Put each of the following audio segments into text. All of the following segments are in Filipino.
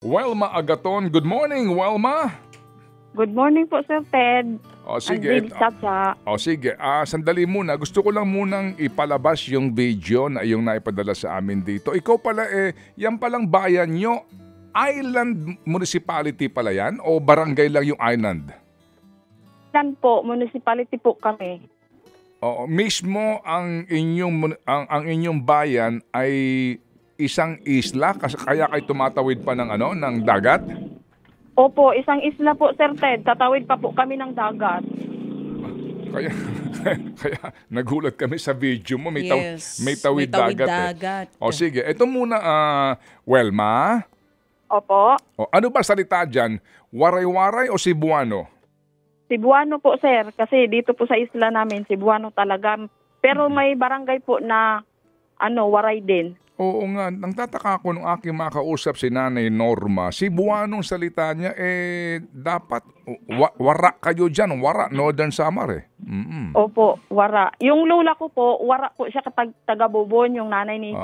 Welma Agaton, good morning, Welma. Good morning po, Sir Ted. O Ang sige, Baby Chacha. sige. Sandali muna. Gusto ko lang munang ipalabas yung video na iyong naipadala sa amin dito. Ikaw pala yan palang bayan nyo, island municipality pala yan o barangay lang yung island? Yan po, municipality po kami. Oo, mismo ang inyong bayan ay isang isla kaya kayo tumatawid pa ng ng dagat? Opo, isang isla po, Sir Ted. Tatawid pa po kami ng dagat. Kaya kaya nagulat kami sa video mo, may May tawid dagat. O sige, ito muna Welma. Opo. O, ano ba salita diyan? Waray-waray o Cebuano? Cebuano po, Sir. Kasi dito po sa isla namin, Cebuano talaga. Pero may barangay po na Waray din. Oo nga, nagtataka ako nung aking makausap si Nanay Norma. Cebuanong salita niya, dapat wara kayo dyan. Wara, Northern Samar Opo, Wara. Yung lola ko po, Wara po siya taga-Bubon, yung nanay ni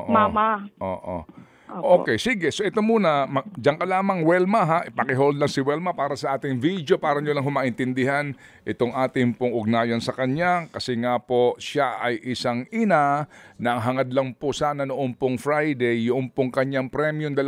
Mama. Oo. Opo. Okay, sige. So ito muna, diyan ka lamang Welma ha. Ipakihold lang si Welma para sa ating video para nyo lang humaintindihan itong ating pong ugnayan sa kanya. Kasi nga po siya ay isang ina na hangad lang po sana noong pong Friday, yung pong kanyang premium 2,000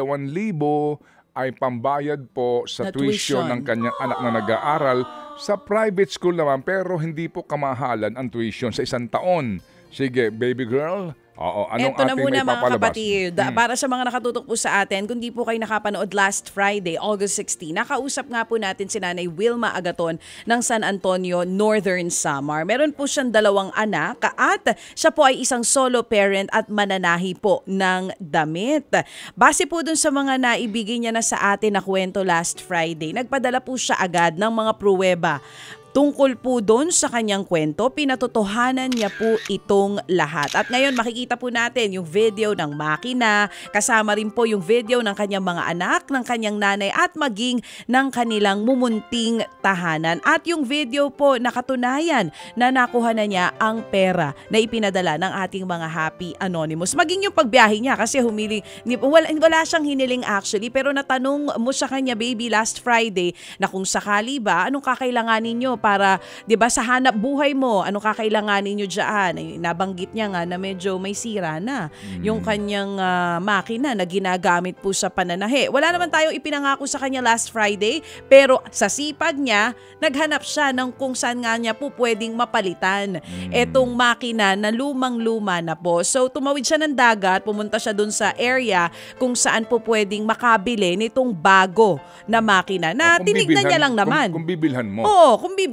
ay pambayad po sa tuition ng kanyang anak na nag-aaral sa private school naman pero hindi po kamahalan ang tuition sa isang taon. Sige, baby girl. Oo, anong Ito na ating muna may mga papalabas? kapatid, para sa mga nakatutok po sa atin, kung di po kayo nakapanood last Friday, August 16, nakausap nga po natin si Nanay Wilma Agaton ng San Antonio, Northern Samar. Meron po siyang 2 anak at siya po ay isang solo parent at mananahi po ng damit. Base po dun sa mga naibigay niya na sa atin na kwento last Friday, nagpadala po siya agad ng mga pruweba. Tungkol po doon sa kanyang kwento, pinatotohanan niya po itong lahat. At ngayon makikita po natin yung video ng makina, kasama rin po yung video ng kanyang mga anak, ng kanyang nanay at maging ng kanilang mumunting tahanan. At yung video po nakatunayan na nakuha na niya ang pera na ipinadala ng ating mga Happy Anonymous. Maging yung pagbiyahe niya kasi wala siyang hiniling actually, pero natanong mo sa kanya, baby, last Friday na kung sakali ba, anong kakailanganin niyo para, 'di ba, sa hanap buhay mo, ano kakailanganin niyo diyan? Ay, nabanggit niya nga na medyo may sira na yung kanyang makina na ginagamit po sa pananahe. Wala naman tayong ipinangako sa kanya last Friday, pero sa sipag niya, naghanap siya ng kung saan nga niya po pwedeng mapalitan etong makina na lumang-luma na po. So tumawid siya ng dagat, pumunta siya dun sa area kung saan po pwedeng makabili nitong bago na makina na tinignan niya lang naman. Kung bibilhan mo. Oo, kung bibilhan.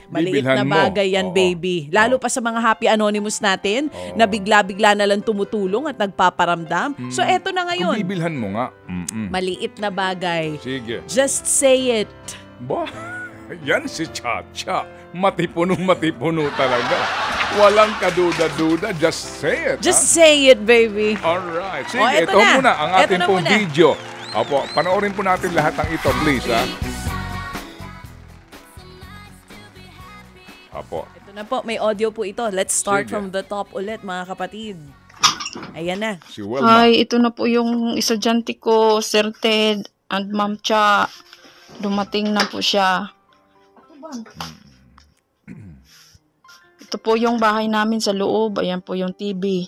Maliit Bibilhan na mo. bagay yan, baby. Lalo pa sa mga Happy Anonymous natin na bigla-bigla na lang tumutulong at nagpaparamdam. So eto na Kung ngayon. bibilhan mo nga. Maliit na bagay. Sige. Just say it. Ba, yan si Chacha. Matipuno talaga. Walang kaduda-duda. Just say it. Just say it, baby. Alright. Sige, eto ito na. muna ang Eto ating na pong muna. video. Opo, panoorin po natin lahat ng ito, please, ha? Opo. Ito na po, may audio po ito. Let's start Sige. from the top ulit, mga kapatid. Ayan na. Si Welma. Hi, ito na po yung estudyante ko, Sir Ted and Ma'am Cha. Dumating na po siya. Ito po yung bahay namin sa loob. Ayan po yung TV.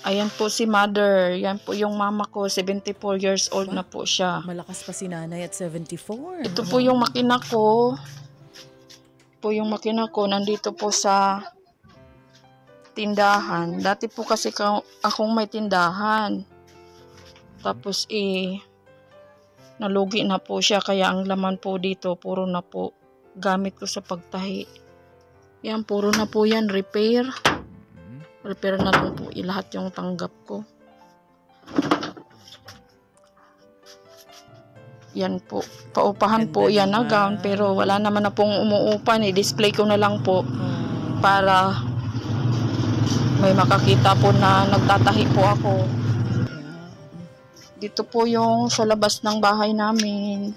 Ayan po si Mother. Ayan po yung mama ko. 74 years old na po siya. Malakas pa si nanay at 74. Ito po yung makina ko. Nandito po sa tindahan. Dati po kasi akong may tindahan. Tapos nalugi na po siya kaya ang laman po dito puro na po gamit ko sa pagtahi. Yan, puro na po yan repair. Repair na po lahat yung tanggap ko. Yan po. Paupahan po yan na gown pero wala naman na pong umuupan. I-display ko na lang po para may makakita po na nagtatahi po ako. Dito po yung sa labas ng bahay namin.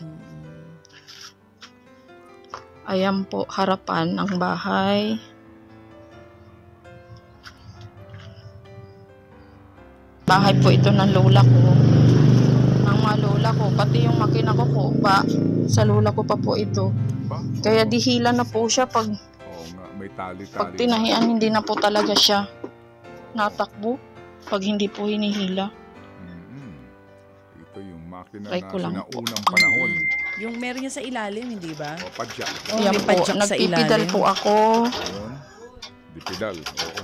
Ayan po, harapan ng bahay. Bahay po ito ng lola ko. lula ko, pati yung makina ko po, sa lula ko pa po ito. Ba? Kaya dihila na po siya pag Oo nga, may tali-tali. pag tinahian, hindi na po talaga siya natakbo pag hindi po hinihila. Ito yung makina Try na ko lang po. sinaunang panahon. Yung meron yan sa ilalim, hindi ba? O, padya. Oh, Yan may po, padyak sa nagpipidal ilalim. po ako. Ayun. Dipidal. Oo.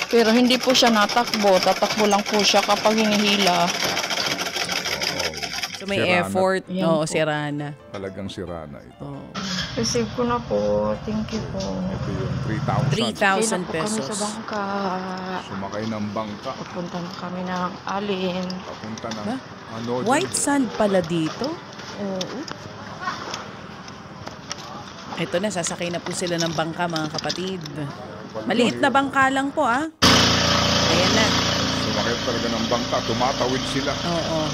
Pero hindi po siya natakbo. Tatakbo lang po siya kapag hinihila. So may Sirana. effort. Yan Oo, po. sirana. Talagang sira na ito. Oh. Receive ko na po. Thank you po. Ito yung 3,000. 3,000 Kailan po kami pesos. sa bangka. Sumakay ng bangka. Pupunta na kami ng alin. Papunta ng Ba? ano. White sand pala dito? Oo. Ito na, sasakay na po sila ng bangka, mga kapatid. Maliit na bangka lang po, ah. Ayan na. Sumakay talaga ng bangka. Tumatawid sila. Oo.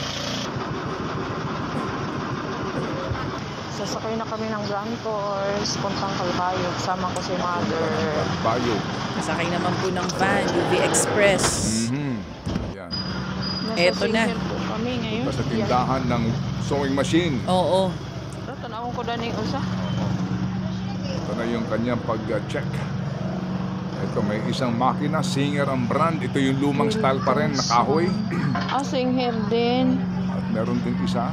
Sasakay na kami ng Grand Course. Puntang Calbayog. Sama ko si mother. Bayo. Sasakay naman po ng van, UV Express. Yan. Nasa Eto na. Singer po kami ngayon. Sa tindahan ng sewing machine. Oo. Pero tanawin ko dani usa. Ito na yung kanyang pag-check. Ito, may isang makina. Singer ang brand. Ito yung lumang style pa rin na kahoy. Singer din. At meron din isa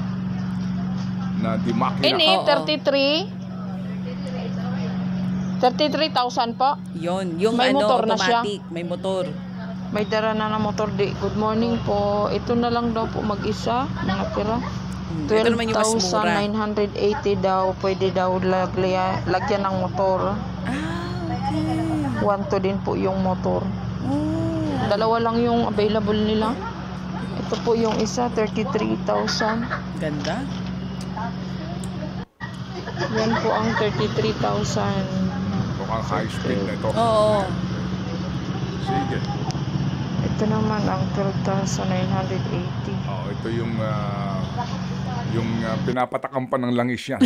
na di makina. Ini, Oo. 33. 33,000 po. Yun, yung May ano, motor na siya. automatic. May motor. May dara na na motor di. Good morning po. Ito na lang daw po mag-isa. Mga tira. Ito naman yung mas mura. 12,980 daw. Pwede daw lagyan ng motor. Ah, okay. 1 din po yung motor. Oh. Dalawa lang yung available nila. Ito po yung isa, 33,000. Ganda. Yan po ang 33,000. Mukhang high speed na ito. Oo. Sige. Ito naman ang 12,980. Ito yung pinapatakan pa ng langis yan.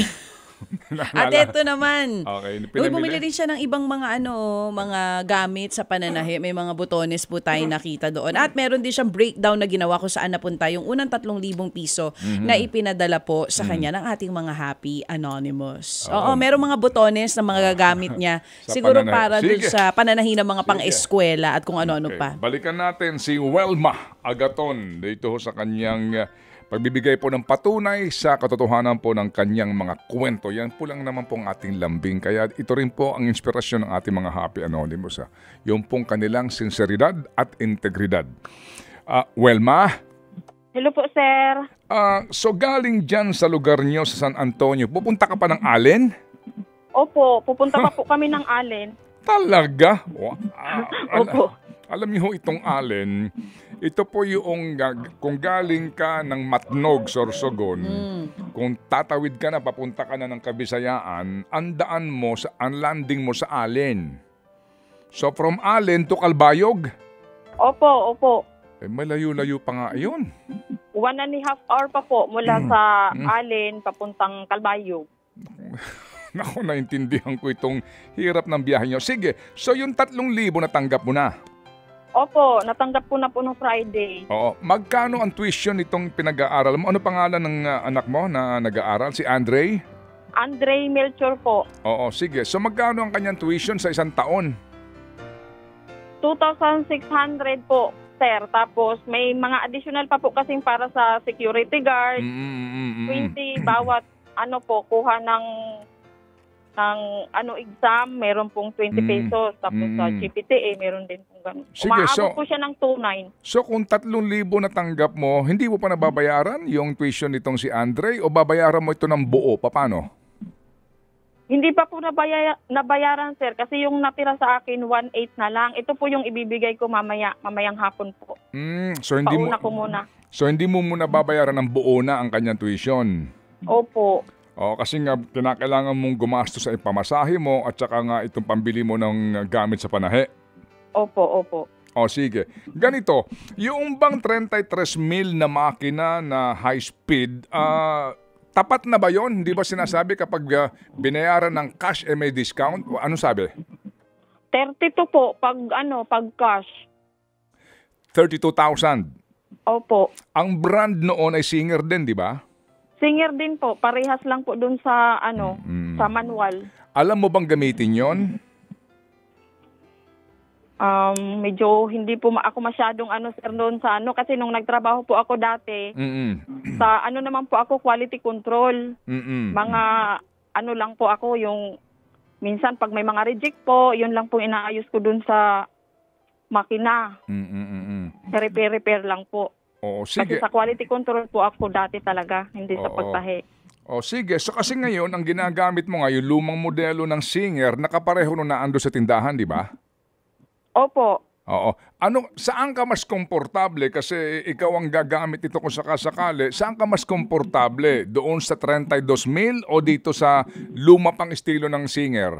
At ito naman. Okay, Uy, bumili rin siya ng ibang mga mga gamit sa pananahi. May mga butones po tayo nakita doon. At meron din siyang breakdown na ginawa kung saan napunta yung unang 3,000 piso na ipinadala po sa kanya ng ating mga Happy Anonymous. Oo, merong mga butones na mga gagamit niya. Sa Siguro pananahi. para doon Sige. sa pananahi ng mga Sige. pang-eskwela at kung ano-ano Okay, pa. balikan natin si Welma Agaton dito sa kanyang pagbibigay po ng patunay sa katotohanan po ng kanyang mga kwento. Yan po lang naman pong ating lambing. Kaya ito rin po ang inspirasyon ng ating mga Happy Anonymous. Yung pong kanilang sinseridad at integridad. Welma, Hello po, sir. so galing dyan sa lugar niyo sa San Antonio, pupunta ka pa ng Allen? Opo, pupunta pa po kami ng Allen. Talaga? Opo. Alam niyo itong Allen, ito po yung kung galing ka ng Matnog, Sorsogon, kung tatawid ka na, papunta ka na ng Kabisayaan, ang landing mo sa Allen. So from Allen to Calbayog, Opo. malayo-layo pa nga yun. 1.5 hour pa po mula sa Allen papuntang Calbayog. Naku, naintindihan ko itong hirap ng biyahe nyo. Sige, so yung 3,000 natanggap mo na. Opo, natanggap ko na po nung Friday. Oo. Magkano ang tuition itong pinag-aaral mo? Ano pangalan ng anak mo na nag-aaral? Si Andre? Andre Melchor po. Oo, sige. So magkano ang kanyang tuition sa isang taon? 2,600 po, sir. Tapos may mga additional pa po kasing para sa security guard. 20 bawat kuha ng exam, meron pong 20 pesos. Tapos sa GPTA, meron din pong ganun. Sige, Umaabot po siya ng 2,900. So kung 3,000 natanggap mo, hindi mo pa nababayaran yung tuition nitong si Andre o babayaran mo ito ng buo? Paano? Hindi pa po nabayaran, sir. Kasi yung natira sa akin, 1,800 na lang. Ito po yung ibibigay ko mamayang hapon po. So hindi mo Pauna ko muna. So hindi mo muna babayaran ng buo na ang kanyang tuition? Opo. Kasi nga kinakailangan mong gumastos sa ipamasahe mo at saka nga itong pambili mo ng gamit sa panahe. Opo. Sige. Ganito, yung bang 33,000 na makina na high speed, tapat na ba yon? Hindi ba sinasabi kapag binayaran ng cash may discount? Ano sabi? 32 po pag cash. 32,000. Opo. Ang brand noon ay Singer din, di ba? Singer din po, parehas lang po dun sa sa manual. Alam mo bang gamitin yon? Medyo hindi po ako masyadong sir doon sa kasi nung nagtrabaho po ako dati, sa naman po ako quality control. Mga lang po ako yung minsan pag may mga reject po, yun lang po inaayos ko doon sa makina. Repair lang po. Oo, sige. Kasi sa quality control po ako dati talaga, hindi sa pagtahi. O sige, so kasi ngayon, ang ginagamit mo ngayon, lumang modelo ng Singer, nakapareho nung naando sa tindahan, di ba? Opo. Oo. Saan ka mas komportable? Kasi ikaw ang gagamit ito kung sakasakali. Saan ka mas komportable? Doon sa 32,000 o dito sa luma pang estilo ng Singer?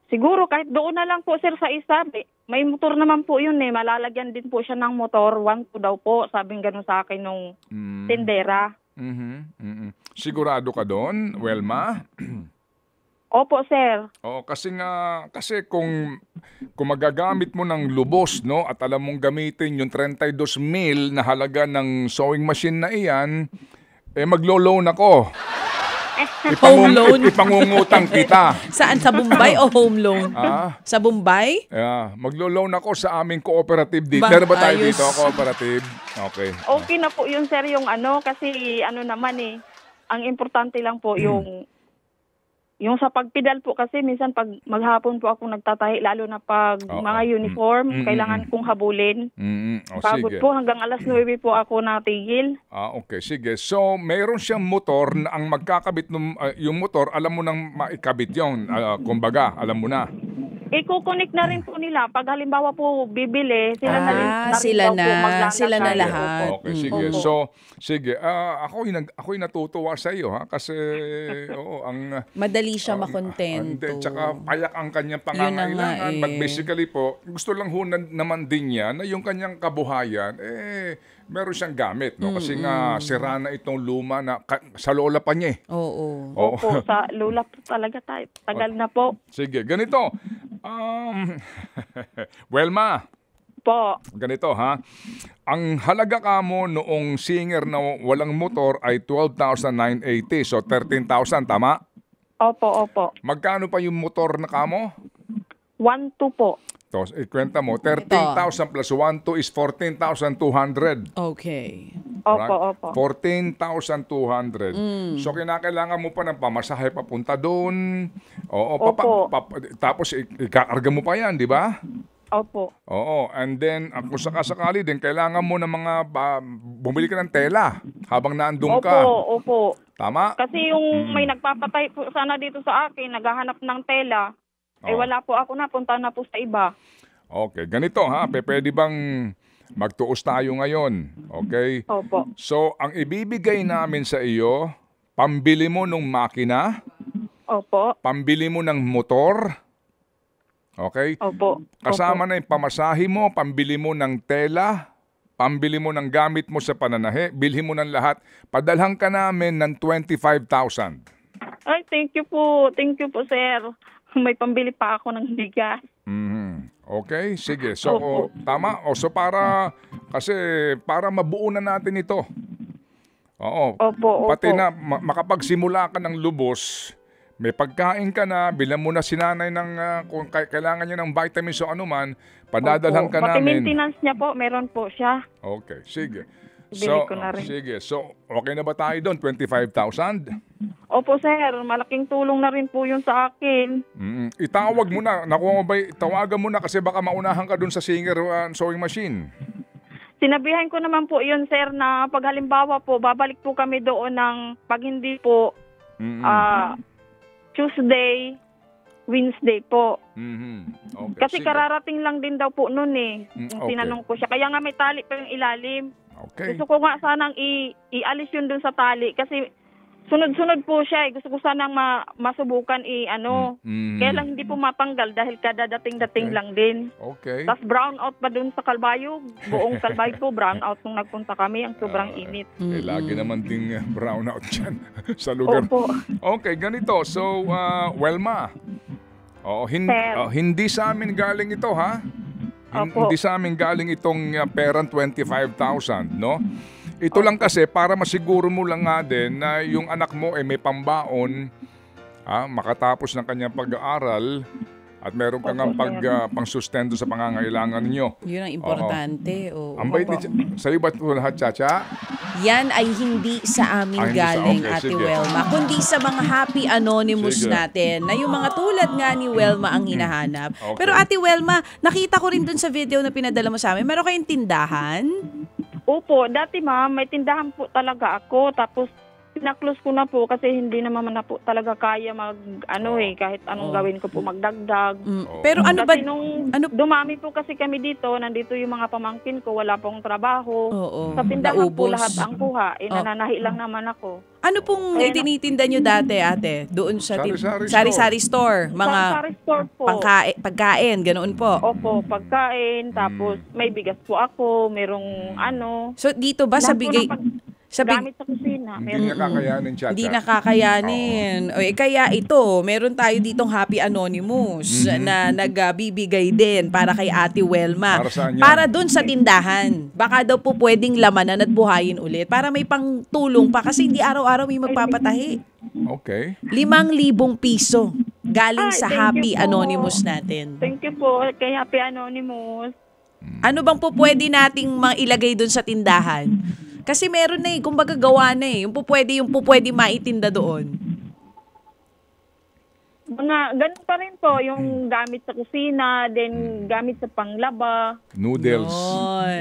Siguro kahit doon na lang po sir sa isa. May motor naman po yun Malalagyan din po siya ng motor. 1 daw po. Sabing gano'n sa akin nung tindera. Sigurado ka doon, Welma? Opo, sir. Oo, kasi kung magagamit mo ng lubos, no, at alam mong gamitin yung 32,000 na halaga ng sewing machine na iyan, maglo-loan ako. Home loan? Ipangungutang kita. Saan? Sa Bombay o home loan? Sa Bombay? Yeah, maglo-loan ako sa aming cooperative dito. Meron ba tayo dito, cooperative? Okay. Okay na po yun, sir, yung kasi naman ang importante lang po yung sa pagpidal po kasi minsan pag maghapon po ako nagtatahi lalo na pag mga uniform, kailangan kong habulin. Pagod po hanggang alas 9 po ako natigil. Okay, sige. So, mayroon siyang motor na ang magkakabit yung motor, alam mo nang maikabit yun. Kumbaga, alam mo na. Iko-connect na rin po nila. Pag halimbawa po bibili, sila na rin sila na lahat. Okay, sige. So, sige. Ako'y natutuwa sa iyo ha kasi madali siya makontento. Tsaka payak ang kanyang pangangailangan. But basically po, gusto lang naman din niya na yung kanyang kabuhayan meron siyang gamit, no? Kasi nga sira na itong luma na sa lola pa niya. Oo. Opo, sa lola po talaga tayo. Tagal na po. Sige, ganito. Welma. Po. Ganito ha. Ang halaga ka mo noong Singer na walang motor ay 12,980. So 13,000, tama? Opo. Magkano pa yung motor na kamo? 1,2 po. So, ikwenta mo, 13,000 plus 1,2 is 14,200. Okay. Opo. 14,200. So, kinakailangan mo pa ng pamasahe papunta doon. Tapos, ikakarga mo pa yan, di ba? Opo. Oo. And then, kung sakasakali din, kailangan mo ng mga, bumili ka ng tela habang naandun ka. Opo. Tama? Kasi yung may nagpapatay po sana dito sa akin, naghahanap ng tela. Wala po ako, napunta na po sa iba. Okay, ganito ha, pwede bang magtuos tayo ngayon? Okay? Opo. So, ang ibibigay namin sa iyo, pambili mo ng makina, Opo. pambili mo ng motor, okay? Opo. Kasama na yung pamasahe mo, pambili mo ng tela, pambili mo ng gamit mo sa pananahe, bilhin mo ng lahat, padalhan ka namin ng 25,000. Ay, thank you po. Thank you po, sir. May pambili pa ako ng bigas. Okay, sige. So, tama. So, kasi para mabuo na natin ito. Oo. Opo. Pati na makapagsimula ka ng lubos, may pagkain ka na, bilang mo na sinanay ng, kung kailangan niya ng vitamins o anuman, padadalhan ka Pati namin. maintenance niya po, meron po siya. Okay, sige. Bili ko na rin. Sige. So, okay na ba tayo doon? 25,000? Opo, sir. Malaking tulong na rin po yun sa akin. Itawag mo na. Nakuha mo ba? Tawagan mo na kasi baka maunahan ka doon sa Singer sewing machine. Sinabihan ko naman po yun, sir, na pag halimbawa po, babalik po kami doon ng pag hindi po Tuesday, Wednesday po. Okay, kasi sige. kararating lang din daw po noon okay. Tinanong ko siya. Kaya nga may tali pa yung ilalim. Okay. Gusto ko nga sanang ialis yun dun sa tali kasi sunod-sunod po siya. Gusto ko sanang masubukan Kaya lang hindi po matanggal dahil kada dating-dating lang din. Okay. Tapos brown out pa dun sa Kalbayo. Buong Kalbayo po brown out nung nagpunta kami. Ang sobrang init. Lagi naman ding brown out dyan sa lugar. Opo. Okay, ganito. So, Welma, hindi sa amin galing ito, ha? Opo. Hindi sa amin galing itong perang 25,000, no? Ito lang kasi para masiguro mo lang nga din na yung anak mo ay may pambaon, makatapos ng kanyang pag-aaral at meron kang pangsustento sa pangangailangan ninyo. Yun ang importante. Oo. Ang bait sa'yo ba ito lahat, Chacha? Yan ay hindi sa amin galing, okay, Ate sige. Welma, kundi sa mga happy anonymous Sige. natin na yung mga tulad nga ni Welma ang hinahanap. Okay. Pero Ate Welma, nakita ko rin dun sa video na pinadala mo sa amin, meron kayong tindahan? Opo, dati ma'am, may tindahan po talaga ako. Tapos, pinaklose ko na po kasi hindi naman na po talaga kaya kahit anong gawin ko po magdagdag. Pero ano ba? Kasi nung dumami po kasi kami dito, nandito yung mga pamangkin ko, wala pong trabaho. Sa tindahan po Naubos. lahat ang kuha. Nananahi lang naman ako. Ano pong itinitinda nyo dati, ate? Doon sa Sari-sari sari-sari store. Mga Sari store po. pagkain, ganoon po. Opo, pagkain. Tapos may bigas po ako, merong So dito ba sa lahat po bigay... ng Sa gamit sa kusina. Hindi niya kakayanin, Chacha. Hindi nakakayanin. Kaya ito, meron tayo ditong Happy Anonymous na nagbibigay din para kay Ate Welma. Para saan yan? Para doon sa tindahan. Baka daw po pwedeng lamanan at buhayin ulit para may pangtulong pa kasi hindi araw-araw may magpapatahi. Okay. 5,000 piso galing sa Thank Happy you po. Anonymous natin. Thank you po kay Happy Anonymous. Ano bang po pwede nating ilagay doon sa tindahan? Kasi meron na kumbaga gawa na yung po pwede maitinda doon. Ganun pa rin po, yung gamit sa kusina, then gamit sa panglaba, Noodles.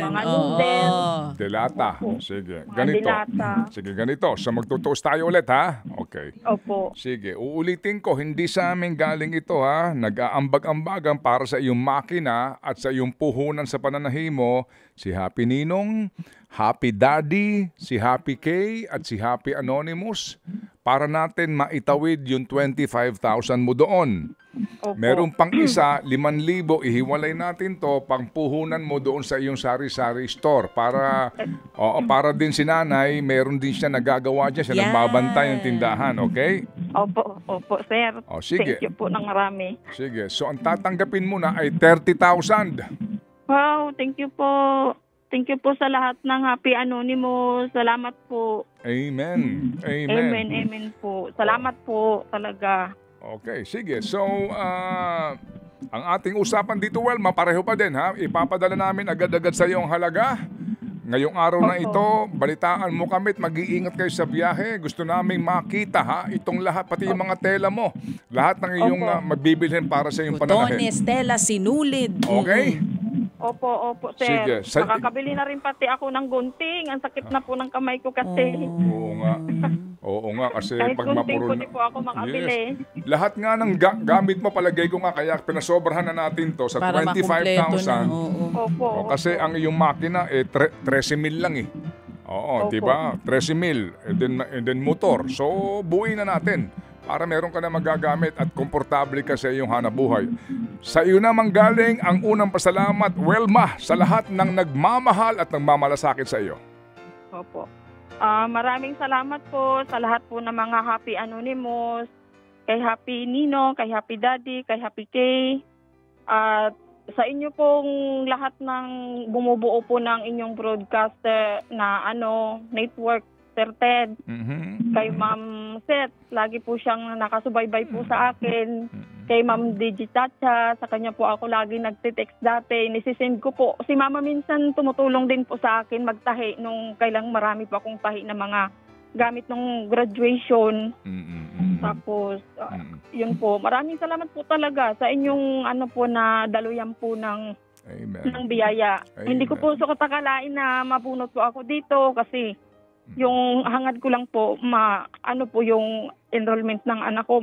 mga noodles. Delata. Sige. Mga Ganito. dilata. Sige, ganito. So magtutuos tayo ulit, ha? Okay. Opo. Sige, uulitin ko, hindi sa amin galing ito, ha? Nag-aambag-ambagan para sa iyong makina at sa iyong puhunan sa pananahimo, si Happy Ninong, Happy Daddy, si Happy K, at si Happy Anonymous para natin maitawid yung 25,000 mo doon. Opo. Meron pang isa, 5,000, ihiwalay natin to, pang puhunan mo doon sa iyong sari-sari store para din si nanay, meron din siya nagagawa dyan, siya nagbabantay ng tindahan, okay? Opo, sir. Sige. Thank you po ng marami. Sige, so ang tatanggapin mo na ay 30,000. Wow, thank you po. Thank you po sa lahat ng Happy Anonymous. Salamat po. Amen. Amen po. Salamat po talaga. Okay, sige. So, ang ating usapan dito, Welma, pareho pa din, ha? Ipapadala namin agad-agad sa iyo ang halaga. Ngayong araw na ito, balitaan mo kami at mag-iingat kayo sa biyahe. Gusto naming makita, ha? Itong lahat, pati yung mga tela mo. Lahat ng iyong mabibilhin para sa iyong pananahin. Botones, tela, sinulid. Okay? Opo, sir. Sige. Nakakabili na rin pati ako ng gunting. Ang sakit na po ng kamay ko kasi. Oo nga, kasi Kahit pag gunting mapuro po, di po ako makabili. Yes. Lahat nga ng gamit mo, palagay ko nga, kaya pinasobrahan na natin to sa Para makumpleto na. 25,000. Opo. Kasi ang iyong makina, 13,000 lang eh. Oo, Opo. di ba? 13,000. And then motor. So, buuin na natin para meron ka na magagamit at komportable ka sa iyong hanabuhay. Sa iyo naman galing ang unang pasalamat, Welma, sa lahat ng nagmamahal at nagmamalasakit sa iyo. Opo. Maraming salamat po sa lahat po ng mga Happy Anonymous, kay Happy Nino, kay Happy Daddy, kay Happy K, at sa inyo pong lahat ng bumubuo po ng inyong broadcaster na network, Sir Ted, kay Ma'am Seth, lagi po siyang nakasubaybay po sa akin. Kay Ma'am Digitacha, sa kanya po ako lagi nagtitext dati. Nisisend ko po. Si Mama minsan tumutulong din po sa akin magtahi nung kailang marami pa akong tahi na mga gamit nung graduation. Tapos, yun po. Maraming salamat po talaga sa inyong na daluyan po ng biyaya. Amen. Hindi ko po akalain na mabunot po ako dito kasi yung hangad ko lang po yung enrollment ng anak ko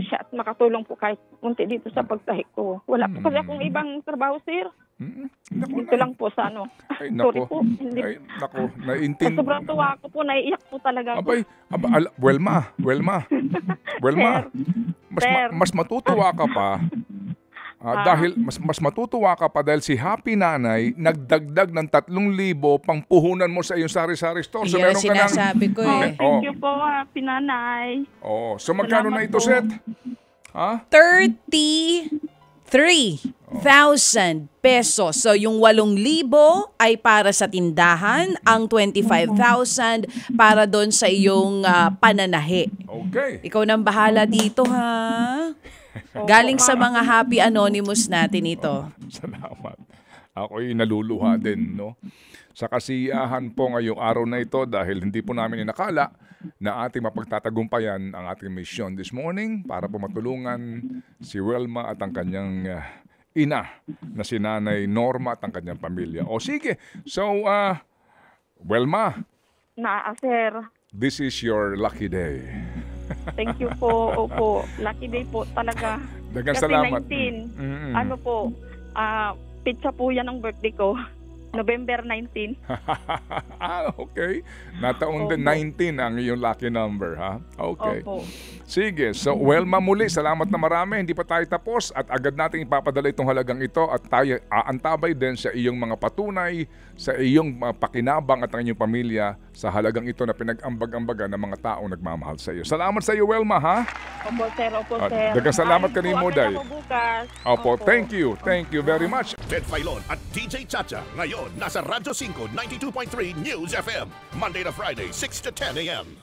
siya at makatulong po kahit kunti dito sa pagtahi ko. Wala po kasi akong ibang trabaho, sir. Dito lang po sa Ay, Sorry nako. po. Ay, nako. Naintindi. Sobrang tuwa ko po, naiiyak po talaga ako. Welma. Sir. Mas matutuwa ka pa. Dahil mas matutuwa ka pa dahil si Happy Nanay nagdagdag ng 3,000 pang puhunan mo sa iyong sari-sari store. So Yan meron ka ng sinasabi ko eh. Thank you po, Happy Nanay. So magkano Salamat na ito, po. Seth? 30,000 3,000 pesos. So yung 8,000 ay para sa tindahan, ang 25,000 para doon sa iyong pananahi. Okay. Ikaw nang bahala dito, ha? Galing sa mga Happy Anonymous natin ito. Salamat. Ako'y naluluha din, no? Sa kasiyahan po ngayong araw na ito dahil hindi po namin inakala na ating mapagtatagumpayan ang ating mission this morning para po matulungan si Welma at ang kanyang ina na si Nanay Norma at ang kanyang pamilya. O sige, so Welma, Sir. this is your lucky day. Thank you po. Opo. Lucky day po talaga. Dagang Kasi salamat. 19, ano po, pizza po yan ang birthday ko. November 19. Okay. Nataon din 19 ang iyong lucky number, ha? Okay. Opo. Sige. So, Welma, muli, salamat na marami. Hindi pa tayo tapos at agad natin ipapadala itong halagang ito at tayo aantabay din sa iyong mga patunay, sa iyong pakinabang at ang inyong pamilya sa halagang ito na pinag-ambag-ambagan ng mga taong nagmamahal sa iyo. Salamat sa iyo, Welma, ha? Opo, sir. Opo, At sir. dagang salamat Ayun po, kanimo, agad Day. ako bukas. Opo, thank you. Thank you very much. Ted Filon at DJ Chacha. Ngayon, nasa Radyo 5, 92.3 News FM. Monday to Friday, 6 to 10 a.m.